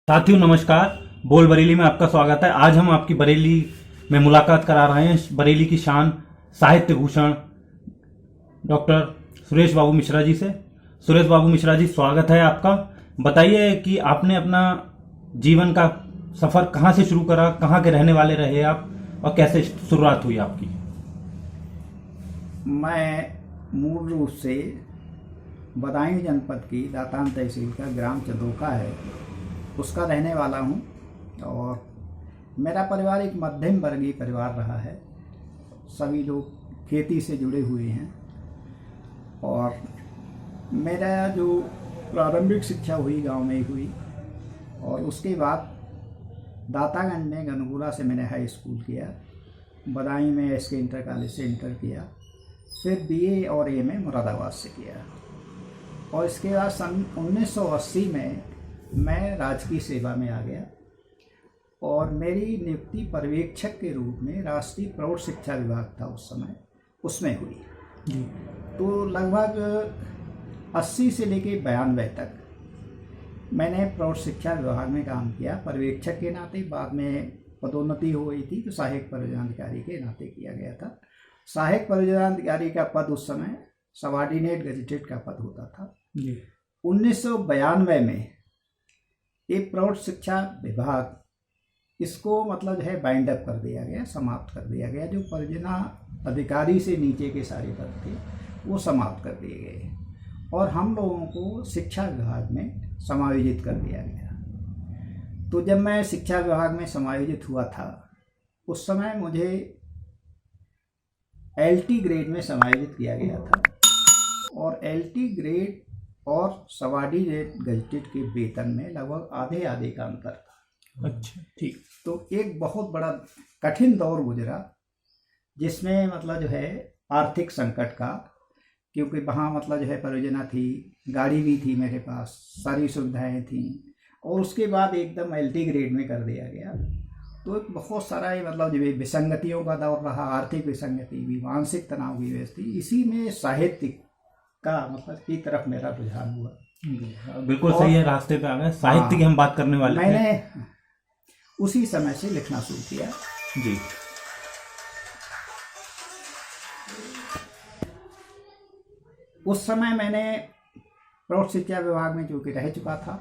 साथियों नमस्कार। बोल बरेली में आपका स्वागत है। आज हम आपकी बरेली में मुलाकात करा रहे हैं बरेली की शान साहित्य भूषण डॉक्टर सुरेश बाबू मिश्रा जी से। सुरेश बाबू मिश्रा जी, स्वागत है आपका। बताइए कि आपने अपना जीवन का सफर कहाँ से शुरू करा, कहाँ के रहने वाले रहे आप और कैसे शुरुआत हुई आपकी। मैं मूल रूप से बदायूं जनपद की दातान तहसील का ग्राम चंदोका है उसका रहने वाला हूँ और मेरा परिवार एक मध्यम वर्गीय परिवार रहा है। सभी लोग खेती से जुड़े हुए हैं और मेरा जो प्रारंभिक शिक्षा हुई गांव में ही हुई और उसके बाद दातागंज में गनगोला से मैंने हाई स्कूल किया, बदायूं में एसके इंटर कॉलेज से इंटर किया, फिर बीए और एमए मुरादाबाद से किया और इसके बाद सन 1980 में मैं राजकीय सेवा में आ गया और मेरी नियुक्ति पर्यवेक्षक के रूप में राष्ट्रीय प्रौढ़ शिक्षा विभाग था उस समय, उसमें हुई। तो लगभग 80 से लेके 92 तक मैंने प्रौढ़ शिक्षा विभाग में काम किया पर्यवेक्षक के नाते। बाद में पदोन्नति हो गई थी तो सहायक परियोजनाधिकारी के नाते किया गया था। सहायक परियोजनाधिकारी का पद उस समय सबऑर्डिनेट गजेटेड का पद होता था। 1992 में एक प्रौढ़ शिक्षा विभाग इसको मतलब है बाइंड अप कर दिया गया, समाप्त कर दिया गया। जो परियोजना अधिकारी से नीचे के सारे पद थे वो समाप्त कर दिए गए और हम लोगों को शिक्षा विभाग में समायोजित कर दिया गया। तो जब मैं शिक्षा विभाग में समायोजित हुआ था उस समय मुझे एलटी ग्रेड में समायोजित किया गया था और एलटी ग्रेड और सबऑर्डिनेट गजेटेड के वेतन में लगभग आधे आधे का अंतर था। अच्छा, ठीक। तो एक बहुत बड़ा कठिन दौर गुजरा जिसमें मतलब जो है आर्थिक संकट का, क्योंकि वहाँ मतलब जो है परियोजना थी, गाड़ी भी थी मेरे पास, सारी सुविधाएं थी और उसके बाद एकदम एलटी ग्रेड में कर दिया गया। तो एक बहुत सारा ये मतलब जो विसंगतियों का दौर रहा, आर्थिक विसंगति भी, मानसिक तनाव की वजह थी। इसी में साहित्य का मतलब की तरफ मेरा रुझान हुआ। बिल्कुल सही है, रास्ते पे आ गए। साहित्य की हम बात करने वाले थे। मैंने उसी समय से लिखना शुरू किया जी। उस समय मैंने प्रौढ़ शिक्षा विभाग में चूँकि रह चुका था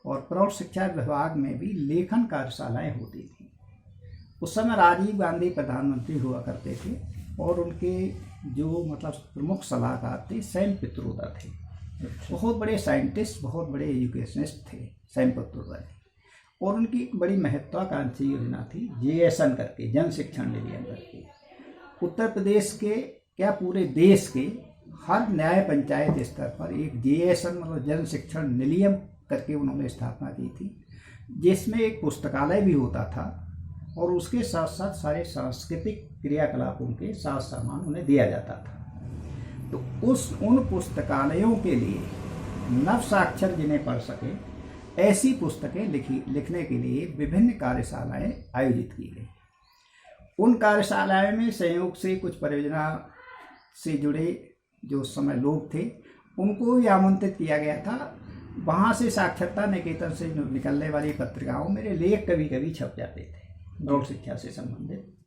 और प्रौढ़ शिक्षा विभाग में भी लेखन कार्यशालाएं होती थी। उस समय राजीव गांधी प्रधानमंत्री हुआ करते थे और उनके जो मतलब प्रमुख सलाहकार थे सैम पित्रोदा थे। बहुत बड़े साइंटिस्ट, बहुत बड़े एजुकेशनिस्ट थे सैम पित्रोदा जी। और उनकी एक बड़ी महत्वाकांक्षी योजना थी जेएसएन करके, जन शिक्षण निलियन करके। उत्तर प्रदेश के क्या पूरे देश के हर न्याय पंचायत स्तर पर एक जेएसएन मतलब जन शिक्षण निलियन करके उन्होंने स्थापना की थी, जिसमें एक पुस्तकालय भी होता था और उसके साथ साथ सारे सांस्कृतिक क्रियाकलापों के साथ सामान उन्हें दिया जाता था। तो उन पुस्तकालयों के लिए नव साक्षर जिन्हें पढ़ सके ऐसी पुस्तकें लिखने के लिए विभिन्न कार्यशालाएं आयोजित की गई। उन कार्यशालाओं में संयोग से कुछ परियोजना से जुड़े जो उस समय लोग थे उनको भी आमंत्रित किया गया था। वहाँ से साक्षरता निकेतन से निकलने वाली पत्रिकाओं मेरे लेख कभी कभी छप जाते थे प्रौढ़ शिक्षा से संबंधित।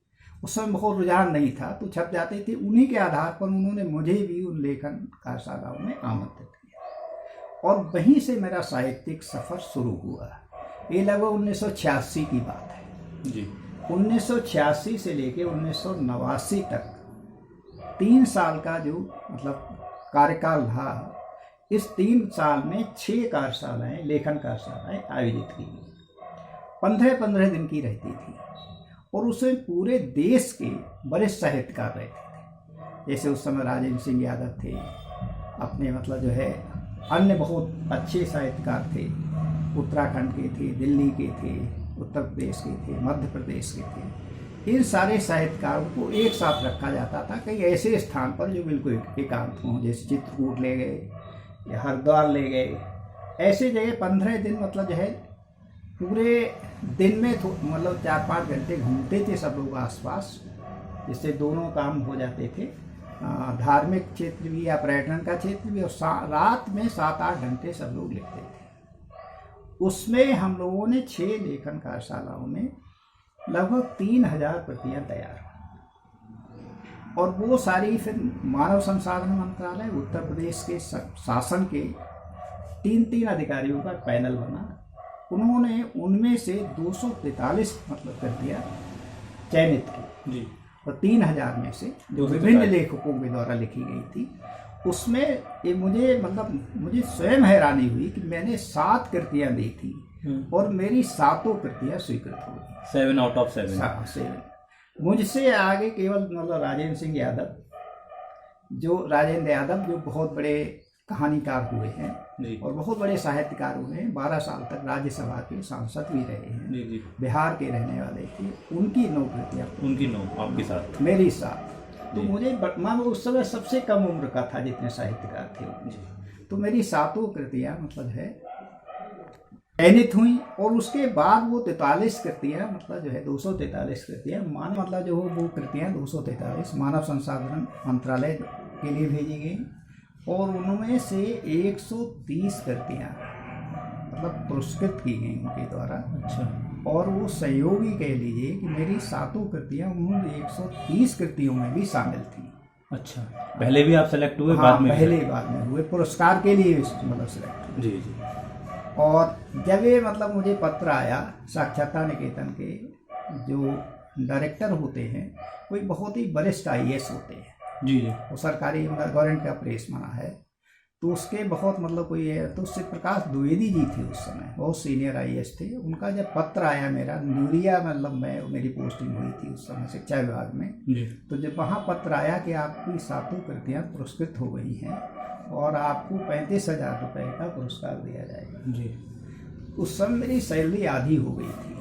उस समय बहुत रुझान नहीं था तो छप जाते थे। उन्हीं के आधार पर उन्होंने मुझे भी उन लेखन कार्यशालाओं में आमंत्रित किया और वहीं से मेरा साहित्यिक सफ़र शुरू हुआ। ये लगभग 1986 की बात है जी। 1986 से लेके 1989 तक 3 साल का जो मतलब कार्यकाल रहा। इस 3 साल में 6 कार्यशालाएँ, लेखन कार्यशालाएँ आयोजित की गई। 15-15 दिन की रहती थी और उसमें पूरे देश के वरिष्ठ साहित्यकार रहते थे। जैसे उस समय राजेंद्र सिंह यादव थे, अपने मतलब जो है अन्य बहुत अच्छे साहित्यकार थे, उत्तराखंड के थे, दिल्ली के थे, उत्तर प्रदेश के थे, मध्य प्रदेश के थे। इन सारे साहित्यकारों को एक साथ रखा जाता था कई ऐसे स्थान पर जो बिल्कुल एकांत हों, जैसे चित्रकूट ले गए या हरिद्वार ले गए। ऐसे जगह 15 दिन मतलब जो है पूरे दिन में मतलब 4-5 घंटे घूमते थे सब लोग आसपास, जिससे दोनों काम हो जाते थे, धार्मिक क्षेत्र भी या पर्यटन का क्षेत्र भी, और रात में 7-8 घंटे सब लोग लिखते थे। उसमें हम लोगों ने 6 लेखन कार्यशालाओं में लगभग 3000 प्रतियां तैयार हुई और वो सारी फिर मानव संसाधन मंत्रालय उत्तर प्रदेश के शासन के 3 अधिकारियों का पैनल बना। उन्होंने उनमें से 243 मतलब कृतियां चयनित की जी। और 3000 में से जो विभिन्न लेखकों के द्वारा लिखी गई थी उसमें मुझे स्वयं हैरानी हुई कि मैंने 7 कृतियां दी थी और मेरी 7 कृतियां स्वीकृत हो गई। 7 आउट ऑफ 7। 7 मुझसे आगे केवल राजेंद्र यादव जो बहुत बड़े कहानीकार हुए हैं जी। और बहुत बड़े साहित्यकार हुए हैं, 12 साल तक राज्यसभा के सांसद भी रहे हैं जी। बिहार के रहने वाले थे। उनकी 9 कृतियां, उनकी 9 आपके साथ, मेरी 7। तो मुझे मैं उस समय सबसे कम उम्र का था जितने साहित्यकार थे। तो मेरी 7 कृतियां चयनित हुई और उसके बाद वो 43 कृतियां 243 कृतियां वो कृतियां 243 मानव संसाधन मंत्रालय के लिए भेजी गई और उनमें से 130 कृतियां पुरस्कृत की गई उनके द्वारा। अच्छा। और वो सहयोगी कह लीजिए कि मेरी 7 कृतियां उन 130 कृतियों में भी शामिल थी। अच्छा, पहले भी आप सेलेक्ट हुए? हाँ, बाद में हुए पुरस्कार के लिए सेलेक्ट। जी। और जब ये मुझे पत्र आया, साक्षरता निकेतन के जो डायरेक्टर होते हैं कोई बहुत ही वरिष्ठ IAS होते हैं जी। वो सरकारी गवर्नमेंट का प्रेस मना है, तो उसके बहुत कोई है, तो उससे प्रकाश द्विवेदी जी थे उस समय, बहुत सीनियर IAS थे। उनका जब पत्र आया मेरा न्यूरिया मेरी पोस्टिंग हुई थी उस समय शिक्षा विभाग में जी। तो जब वहाँ पत्र आया कि आपकी 7 कृतियाँ पुरस्कृत हो गई हैं और आपको 35,000 रुपये का पुरस्कार दिया जाएगा जी। उस समय मेरी सैलरी आधी हो गई थी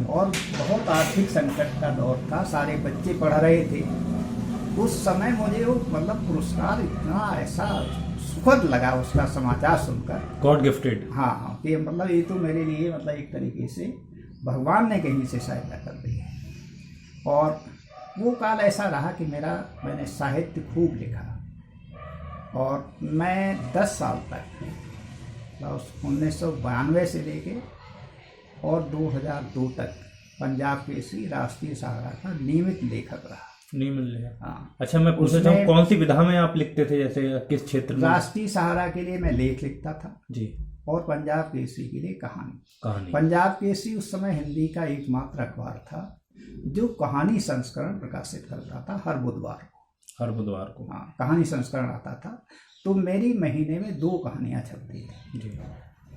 और बहुत आर्थिक संकट का दौर था, सारे बच्चे पढ़ रहे थे। उस समय मुझे वो पुरस्कार इतना ऐसा सुखद लगा उसका समाचार सुनकर, गॉड गिफ्टेड। हाँ, कि ये तो मेरे लिए एक तरीके से भगवान ने कहीं से सहायता कर दी है। और वो काल ऐसा रहा कि मैंने साहित्य खूब लिखा और मैं 10 साल तक 1992 से लेके और 2002 तक पंजाब केसरी राष्ट्रीय सहारा का नियमित लेखक रहा। हाँ। अच्छा, मैं पूछना चाहूँ कौन सी विधा में आप लिखते थे, जैसे किस क्षेत्र में? राष्ट्रीय सहारा के लिए मैं लेख लिखता था जी और पंजाब केसरी के लिए कहानी। पंजाब केसरी उस समय हिंदी का एकमात्र अखबार था जो कहानी संस्करण प्रकाशित करता था हर बुधवार को। हाँ, कहानी संस्करण आता था, तो मेरी महीने में 2 कहानियाँ छपती थी जी।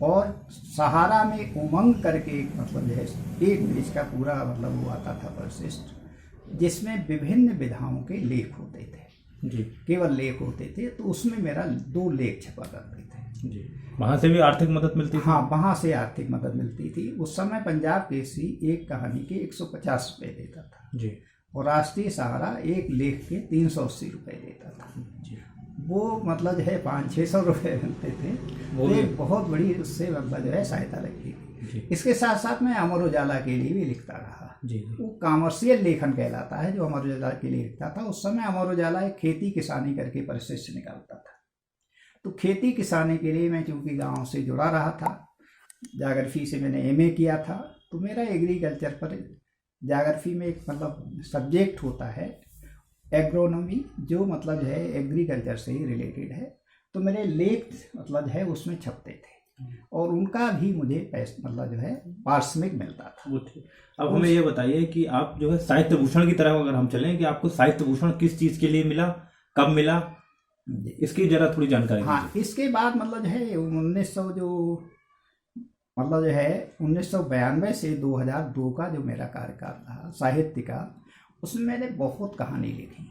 और सहारा में उमंग करके एक एक पेज का पूरा वो आता था परिशिष्ट, जिसमें विभिन्न विधाओं के लेख होते थे जी। केवल लेख होते थे, तो उसमें मेरा 2 लेख छपा करते थे जी। वहाँ से भी आर्थिक मदद मिलती थी? हाँ, वहाँ से आर्थिक मदद मिलती थी। उस समय पंजाब केसरी एक कहानी के 150 रुपये देता था जी और राष्ट्रीय सहारा एक लेख के 380 रुपये देता था जी। वो 500-600 रुपये मिलते थे, वो एक बहुत बड़ी उससे सहायता लगती थी। इसके साथ साथ मैं अमर उजाला के लिए भी लिखता रहा जी। वो कॉमर्शियल लेखन कहलाता है जो अमर उजाला के लिए लिखता था। उस समय अमर उजाला एक खेती किसानी करके परिशिष्ट निकालता था, तो खेती किसानी के लिए मैं चूँकि गांव से जुड़ा रहा था, जाग्रफी से मैंने MA किया था, तो मेरा एग्रीकल्चर पर जाग्रफी में एक सब्जेक्ट होता है एग्रोनॉमी, जो एग्रीकल्चर से ही रिलेटेड है। तो मेरे लेख उसमें छपते थे और उनका भी मुझे पारिश्रमिक मिलता था। अब हमें ये बताइए कि आप साहित्य भूषण की तरफ अगर हम चलें कि आपको साहित्य भूषण किस चीज़ के लिए मिला, कब मिला, इसकी जरा थोड़ी जानकारी। हाँ, इसके बाद 1992 से 2002 का जो मेरा कार्यकाल रहा साहित्य का, उसमें मैंने बहुत कहानी लिखी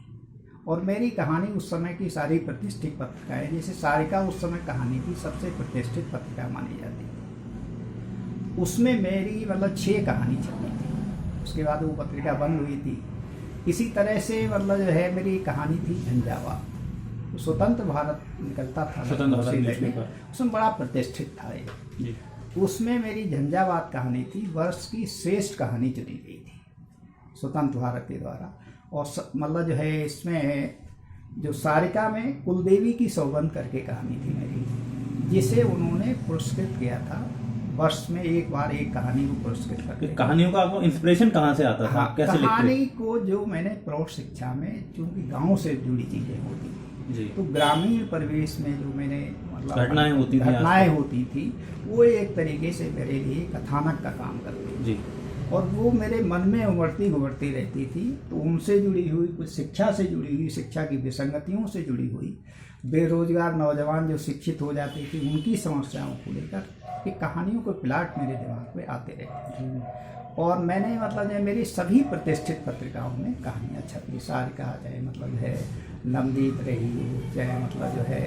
और मेरी कहानी उस समय की सारी प्रतिष्ठित पत्रिकाएं, जैसे सारिका उस समय कहानी की सबसे प्रतिष्ठित पत्रिका मानी जाती थी, उसमें मेरी 6 कहानी छपी थी। उसके बाद वो पत्रिका बंद हुई थी। इसी तरह से मेरी कहानी थी झंझावात, स्वतंत्र भारत निकलता था, उसमें बड़ा प्रतिष्ठित था ये। उसमें मेरी झंझावात कहानी थी, वर्ष की श्रेष्ठ कहानी चुनी गई थी स्वतंत्र भारत के द्वारा। और इसमें जो सारिका में कुलदेवी की सौगंध करके कहानी थी मेरी, जिसे उन्होंने पुरस्कृत किया था वर्ष में एक बार एक कहानी को पुरस्कृत करते हैं। कहानियों का आपको इंस्पिरेशन कहाँ से आता था? हाँ, कैसे लिखते? कहानी को जो मैंने प्रौढ़ शिक्षा में, चूंकि गांव से जुड़ी चीजें होती थी, जी। तो ग्रामीण परिवेश में जो मैंने मतलब घटनाएं होती थी वो एक तरीके से मेरे लिए कथानक का काम करती थी जी। और वो मेरे मन में उमड़ती उमड़ती रहती थी। तो उनसे जुड़ी हुई, कुछ शिक्षा से जुड़ी हुई, शिक्षा की विसंगतियों से जुड़ी हुई, बेरोजगार नौजवान जो शिक्षित हो जाते थे उनकी समस्याओं को लेकर ये कहानियों के प्लाट मेरे दिमाग में आते रहते थे। और मैंने मतलब जो मेरी सभी प्रतिष्ठित पत्रिकाओं में कहानियाँ छपी, सारी कहा जाए मतलब है नवदीप रही, चाहे मतलब जो है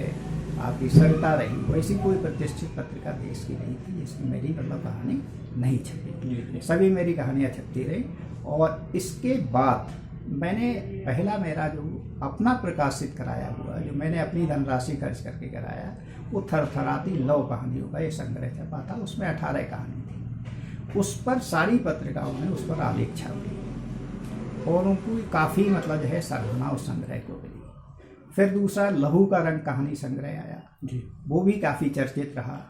आपकी सरिता रही, वैसी कोई प्रतिष्ठित पत्रिका देश की नहीं थी जिसमें मेरी मतलब कहानी नहीं छपी। सभी मेरी कहानियाँ छपती रही। और इसके बाद मैंने पहला मेरा जो अपना प्रकाशित कराया हुआ, जो मैंने अपनी धनराशि खर्च करके कराया, वो थरथराती लौ कहानियों का ये संग्रह छपा था। उसमें 18 कहानी थी। उस पर सारी पत्रिकाओं ने उस पर आलेख छापे और उनको काफ़ी मतलब जो है सराहना उस संग्रह को मिली। फिर दूसरा लहू का रंग कहानी संग्रह आया जी, वो भी काफ़ी चर्चित रहा।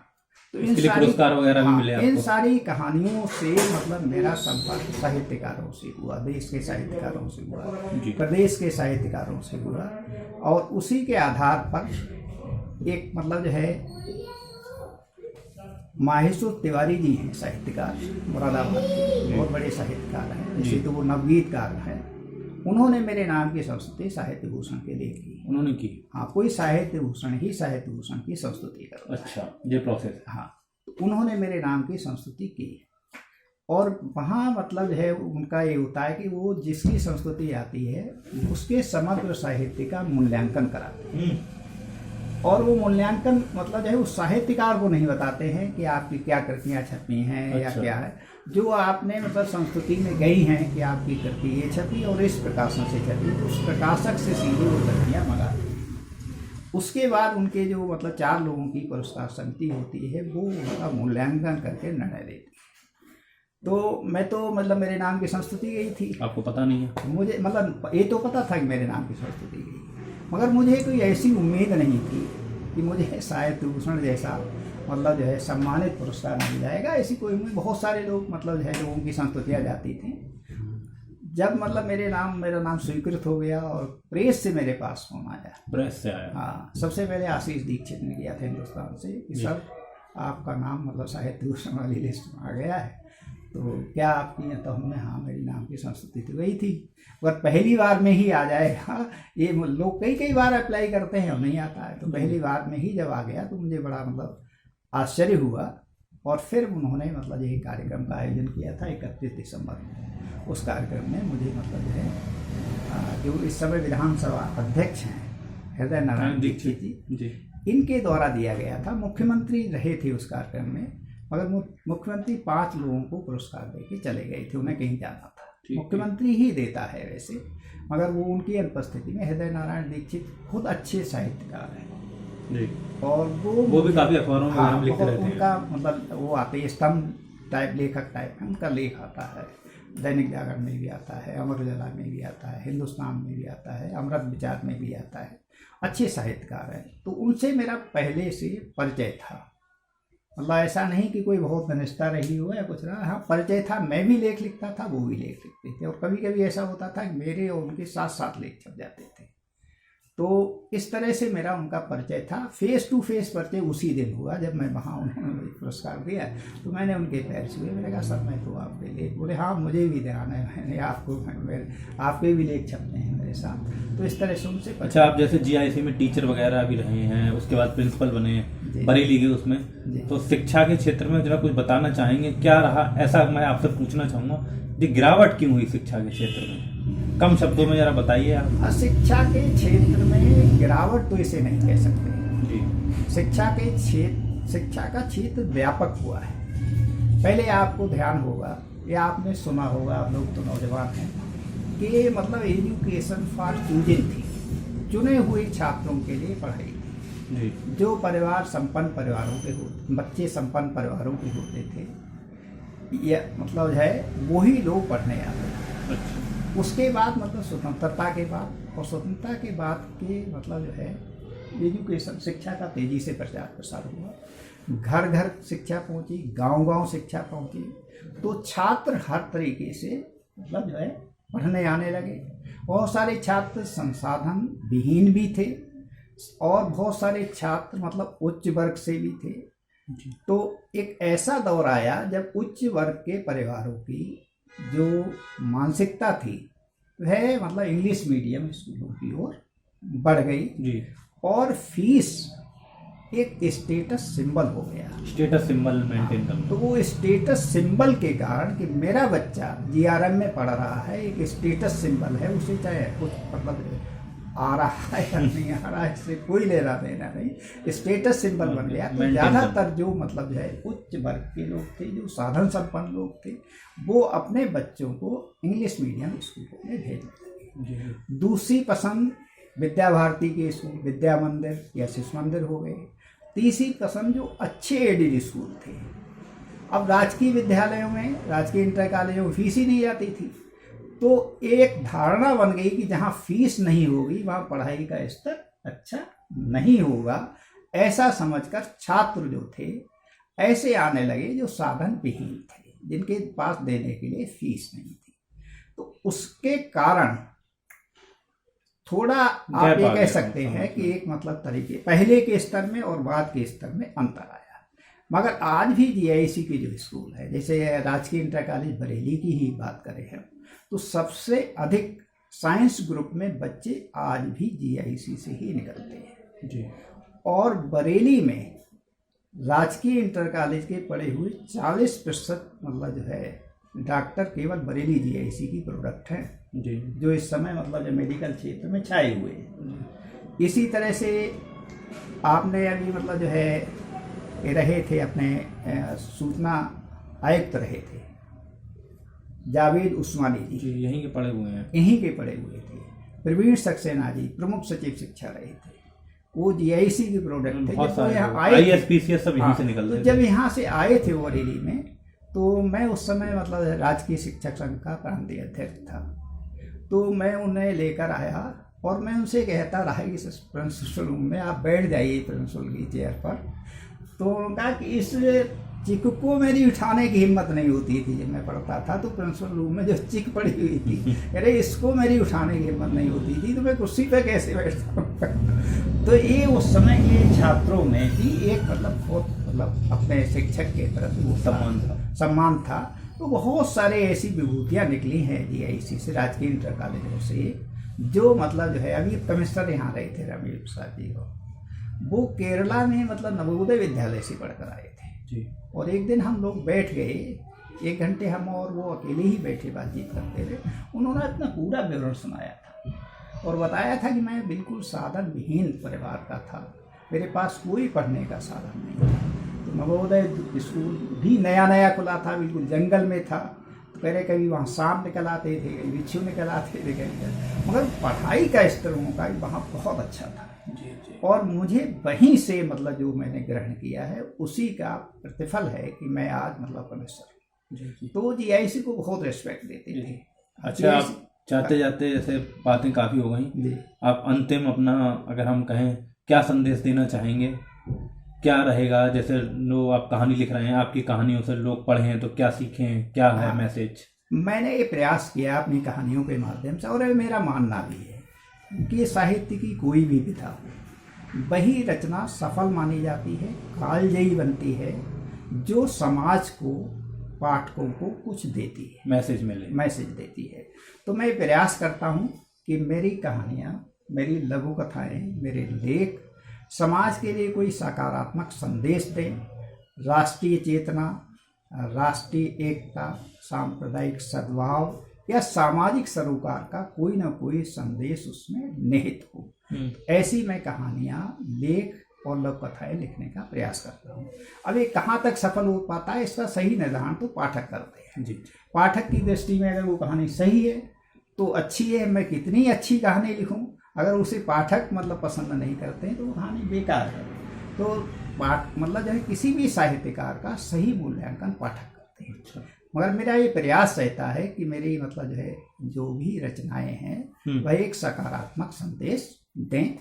तो इन सारी पुरस्कार वगैरह भी मिले आपको? इन सारी कहानियों से मतलब मेरा संपर्क साहित्यकारों से हुआ, देश के साहित्यकारों से हुआ, प्रदेश के साहित्यकारों से हुआ। और उसी के आधार पर एक मतलब जो है माहेश्वर तिवारी जी हैं साहित्यकार, मुरादाबाद के बहुत बड़े साहित्यकार हैं, जैसे तो वो नवगीतकार हैं। उन्होंने मेरे नाम की संस्तुति साहित्य भूषण के लिए की। उन्होंने की? हाँ, कोई साहित्य भूषण ही साहित्य भूषण की संस्तुति करता है। अच्छा, ये प्रोसेस। हाँ, उन्होंने मेरे नाम की संस्तुति की। और वहाँ मतलब है उनका ये होता है कि वो जिसकी संस्तुति आती है उसके समग्र साहित्य का मूल्यांकन कराते हैं। और वो मूल्यांकन मतलब जो है उस साहित्यकार को नहीं बताते हैं कि आपकी क्या कृतियाँ छपी हैं। अच्छा। या क्या है जो आपने मतलब संस्तुति में गई हैं कि आपकी कृति ये छपी और इस प्रकाशन से छपी, तो उस प्रकाशक से सीधे वो कृतियाँ मंगाते हैं। उसके बाद उनके जो मतलब 4 लोगों की पुरस्कार समिति होती है वो उनका मूल्यांकन करके निर्णय देती है। तो मैं तो मतलब मेरे नाम की संस्तुति गई थी। आपको पता नहीं है? मुझे मतलब ये तो पता था कि मेरे नाम की संस्तुति गई, मगर मुझे कोई ऐसी उम्मीद नहीं थी कि मुझे साहित्य भूषण जैसा मतलब जो है सम्मानित पुरस्कार मिल जाएगा। ऐसी कोई उम्मीद, बहुत सारे लोग मतलब जो है लोगों की संस्तुतियाँ जाती थी। जब मतलब मेरा नाम स्वीकृत हो गया और प्रेस से मेरे पास फोन आया, प्रेस से आया? हाँ, सबसे पहले आशीष दीक्षित ने किया था हिंदुस्तान से कि सर आपका नाम मतलब साहित्य भूषण वाली लिस्ट में आ गया है, तो क्या आपकी है? तो हमने हाँ, मेरी नाम की संस्तुति तो गई थी, पर पहली बार में ही आ जाएगा। ये लोग कई बार अप्लाई करते हैं और नहीं आता है, तो पहली बार में ही जब आ गया तो मुझे बड़ा मतलब आश्चर्य हुआ। और फिर उन्होंने मतलब यही कार्यक्रम का आयोजन किया था 31 दिसंबर में। उस कार्यक्रम में मुझे मतलब जो है जो इस समय विधानसभा अध्यक्ष हैं हृदय नारायण दीक्षित जी, इनके द्वारा दिया गया था। मुख्यमंत्री रहे थे उस कार्यक्रम में, मगर मुख्यमंत्री 5 लोगों को पुरस्कार देके चले गए थे, उन्हें कहीं जाना था। मुख्यमंत्री ही देता है वैसे, मगर वो उनकी अनुपस्थिति में हृदय नारायण दीक्षित खुद अच्छे साहित्यकार हैं जी। और वो भी काफ़ी अखबारों में नाम लिखते रहते हैं। उनका मतलब वो आते हैं स्तंभ टाइप, लेखक टाइप है, उनका लेख आता है, दैनिक जागरण में भी आता है, अमर उजाला में भी आता है, हिंदुस्तान में भी आता है, अमृत विचार में भी आता है। अच्छे साहित्यकार हैं, तो उनसे मेरा पहले से परिचय था। मतलब ऐसा नहीं कि कोई बहुत घनिष्ठता रही हो या कुछ रहा, हाँ परिचय था। मैं भी लेख लिखता था, वो भी लेख लिखते थे, और कभी कभी ऐसा होता था कि मेरे और उनके साथ साथ लेख छप जाते थे। तो इस तरह से मेरा उनका परिचय था। फेस टू फेस परिचय उसी दिन हुआ जब मैं वहाँ उन्होंने पुरस्कार दिया, तो मैंने उनके पैर छुए। मैंने कहा सर मैं तो आपके लेख, बोले हाँ मुझे भी ध्यान है, मैंने आपके भी लेख छपते हैं मेरे साथ। तो इस तरह से उनसे। अच्छा, आप जैसे GIC में टीचर वगैरह भी रहे हैं, उसके बाद प्रिंसिपल बने बरेली के उसमें, तो शिक्षा के क्षेत्र में जरा कुछ बताना चाहेंगे क्या रहा? ऐसा मैं आपसे पूछना चाहूँगा कि गिरावट क्यों हुई शिक्षा के क्षेत्र में? कम शब्दों में जरा बताइए आप। शिक्षा के क्षेत्र में गिरावट तो इसे नहीं कह सकते जी। शिक्षा का क्षेत्र व्यापक हुआ है। पहले आपको ध्यान होगा या आपने सुना होगा, आप लोग तो नौजवान हैं, कि मतलब एजुकेशन फॉर चूजन थी, चुने हुए छात्रों के लिए पढ़ाई थी। जो परिवार संपन्न परिवारों के होते, बच्चे संपन्न परिवारों के होते थे, या मतलब है वही लोग पढ़ने आते थे। अच्छा। उसके बाद मतलब स्वतंत्रता के बाद, और स्वतंत्रता के बाद के मतलब जो है एजुकेशन शिक्षा का तेजी से प्रचार प्रसार हुआ। घर घर शिक्षा पहुंची, गांव गांव शिक्षा पहुंची, तो छात्र हर तरीके से मतलब जो है पढ़ने आने लगे। बहुत सारे छात्र संसाधन विहीन भी थे और बहुत सारे छात्र मतलब उच्च वर्ग से भी थे। तो एक ऐसा दौर आया जब उच्च वर्ग के परिवारों की जो मानसिकता थी वह मतलब इंग्लिश मीडियम स्कूलों की ओर बढ़ गई जी। और फीस एक स्टेटस सिंबल हो गया। स्टेटस सिंबल मेंटेन करना। तो वो स्टेटस सिंबल के कारण कि मेरा बच्चा जीआरएम में पढ़ रहा है, एक स्टेटस सिंबल है, उसे चाहे कुछ मतलब आ रहा है या नहीं आ रहा है इससे कोई लेना देना नहीं, स्टेटस सिंबल बन गया। तो ज़्यादातर जो मतलब जो है उच्च वर्ग के लोग थे, जो साधन संपन्न लोग थे, वो अपने बच्चों को इंग्लिश मीडियम स्कूलों में भेजने लगे। दूसरी पसंद विद्या भारती के स्कूल, विद्या मंदिर या शिशु मंदिर हो गए। तीसरी पसंद जो अच्छे एडेड स्कूल थे। अब राजकीय विद्यालयों में, राजकीय इंटर कॉलेजों में फीस ही नहीं जाती थी, तो एक धारणा बन गई कि जहाँ फीस नहीं होगी वहाँ पढ़ाई का स्तर अच्छा नहीं होगा। ऐसा समझकर छात्र जो थे ऐसे आने लगे जो साधन विहीन थे, जिनके पास देने के लिए फीस नहीं थी। तो उसके कारण थोड़ा आप ये कह सकते हैं कि एक मतलब तरीके पहले के स्तर में और बाद के स्तर में अंतर आया। मगर आज भी जीआईसी के जो स्कूल है, जैसे राजकीय इंटर कॉलेज बरेली की ही बात करें हम, तो सबसे अधिक साइंस ग्रुप में बच्चे आज भी जीआईसी से ही निकलते हैं जी। और बरेली में राजकीय इंटर कॉलेज के पढ़े हुए 40% मतलब जो है डॉक्टर केवल बरेली जीआईसी की प्रोडक्ट हैं जी, जो इस समय मतलब जो मेडिकल क्षेत्र में छाए हुए हैं। इसी तरह से आपने अभी मतलब जो है ये रहे थे अपने सूचना आयुक्त रहे थे जावेद उस्मानी जी, यहीं के पढ़े हुए हैं, यहीं के पढ़े हुए थे। प्रवीण सक्सेना जी प्रमुख सचिव शिक्षा रहे थे, वो जीआईसी के प्रोडक्ट थे। जब वो यहाँ आए ISPCS सब यहीं से निकलते तो जब यहाँ से आए थे वो बरेली में, तो मैं उस समय मतलब राजकीय शिक्षक संघ का प्रांतीय अध्यक्ष था। तो मैं उन्हें लेकर आया और मैं उनसे कहता रहा कि प्रिंसिपल रूम में आप बैठ जाइए प्रिंसिपल की चेयर पर। तो उन्होंने कहा कि इस चिक को मेरी उठाने की हिम्मत नहीं होती थी। जब मैं पढ़ता था तो प्रिंसिपल रूम में जो चिक पड़ी हुई थी, अरे इसको मेरी उठाने की हिम्मत नहीं होती थी, तो मैं कुर्सी पे कैसे बैठता हूँ। तो ये उस समय के छात्रों में भी एक मतलब बहुत मतलब अपने शिक्षक के तरफ वो सम्मान था। तो बहुत सारे ऐसी विभूतियाँ निकली हैं जीआईसी से, राजकीय इंटर कॉलेजों से, जो मतलब जो है अभी कमिश्नर यहाँ रहे थे रमेश प्रसाद जी, वो केरला में मतलब नवोदय विद्यालय से पढ़कर आए थे जी। और एक दिन हम लोग बैठ गए, 1 घंटे हम और वो अकेले ही बैठे बातचीत करते थे। उन्होंने अपना पूरा विवरण सुनाया था और बताया था कि मैं बिल्कुल साधन विहीन परिवार का था, मेरे पास कोई पढ़ने का साधन नहीं था। तो नवोदय स्कूल भी नया नया खुला था, बिल्कुल जंगल में था। तो कह रहे कभी वहाँ सांप निकल आते थे, कभी बिच्छू निकल आते थे, कभी, मगर पढ़ाई का स्तर उनका वहाँ बहुत अच्छा था। और मुझे वहीं से मतलब जो मैंने ग्रहण किया है उसी का प्रतिफल है कि मैं आज मतलब कमिश्नर। तो जीआईसी को बहुत रिस्पेक्ट देते थे। अच्छा, आप जाते जाते जैसे बातें काफ़ी हो गई, आप अंतिम अपना अगर हम कहें क्या संदेश देना चाहेंगे, क्या रहेगा? जैसे लोग आप कहानी लिख रहे हैं, आपकी कहानियों से लोग पढ़ें तो क्या सीखें, क्या है मैसेज? मैंने ये प्रयास किया अपनी कहानियों के माध्यम से, और मेरा मानना भी है कि साहित्य की कोई भी विधा हो, वही रचना सफल मानी जाती है, कालजयी बनती है, जो समाज को, पाठकों को कुछ देती है, मैसेज देती है। तो मैं प्रयास करता हूँ कि मेरी कहानियाँ, मेरी लघु कथाएँ, मेरे लेख समाज के लिए कोई सकारात्मक संदेश दें, राष्ट्रीय चेतना, राष्ट्रीय एकता, सांप्रदायिक सद्भाव या सामाजिक सरोकार का कोई ना कोई संदेश उसमें निहित हो। ऐसी मैं कहानियाँ, लेख और लघु कथाएँ लिखने का प्रयास करता हूँ। अब ये कहाँ तक सफल हो पाता है इसका सही निर्धारण तो पाठक करते हैं जी। पाठक की दृष्टि में अगर वो कहानी सही है तो अच्छी है, मैं कितनी अच्छी कहानी लिखूँ, अगर उसे पाठक मतलब पसंद नहीं करते हैं तो वो कहानी बेकार है। तो मतलब जो है किसी भी साहित्यकार का सही मूल्यांकन पाठक करते हैं। मगर मेरा ये प्रयास रहता है कि मेरी मतलब जो है जो भी रचनाएं हैं वह एक सकारात्मक संदेश दें।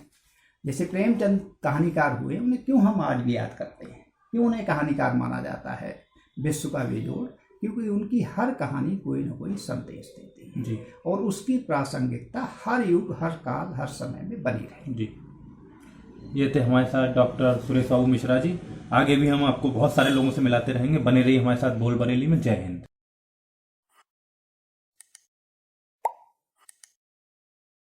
जैसे प्रेमचंद कहानीकार हुए, उन्हें क्यों हम आज भी याद करते हैं? क्यों उन्हें कहानीकार माना जाता है, विश्व का बेजोड़? क्योंकि उनकी हर कहानी कोई न कोई संदेश देती है जी। और उसकी प्रासंगिकता हर युग, हर काल, हर समय में बनी रहे। जी, ये थे हमारे साथ डॉक्टर सुरेश बाबू मिश्रा जी। आगे भी हम आपको बहुत सारे लोगों से मिलाते रहेंगे। बने रहिए हमारे साथ बोल बरेली में। जय हिंद।